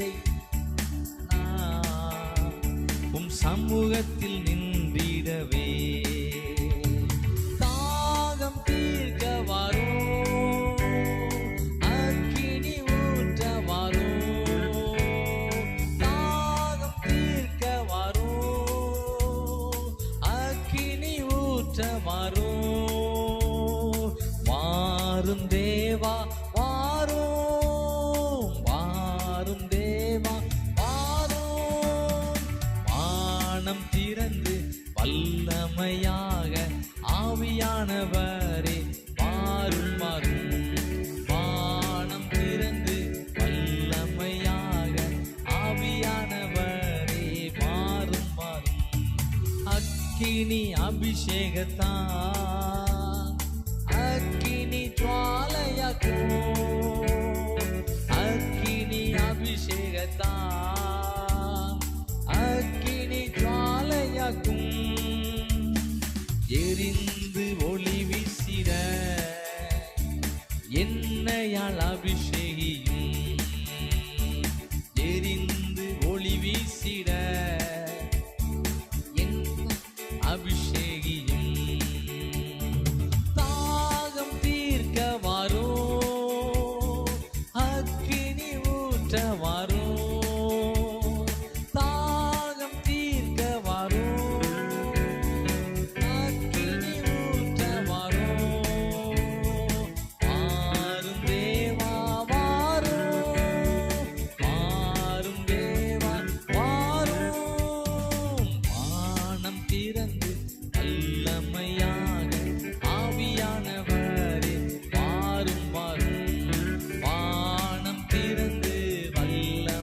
இதை உம் சமூகத்தில் நின்றிடவே தாகம் தீர்க்க வரும் அக்கினி ஊற்ற வரும் தாகம் தீர்க்க வரும் அக்கினி ஊற்ற வரும் வாரும் தேவா வாரும் வாரும் தேவா வாரும் வானம் திறந்து வல்லமையாக ஆவியானவரே வாரும் வாரும் வானம் திறந்து வல்லமையாக ஆவியானவரே வாரும் வாரும் அக்கினி அபிஷேகத்தான் அக்கினி ஜுவாலையாக்கும் அக்கினி அபிஷேகத்தான் அக்கினி ஜுவாலையாக்கும் எரிந்து ஒளி வீசிட என்னையால் அபிஷேகியும் எரிந்து ஒளி வீசிட அபிஷேகியும் தாகம் தீர்க்க வரும் அக்கினி ஊற்ற வரும்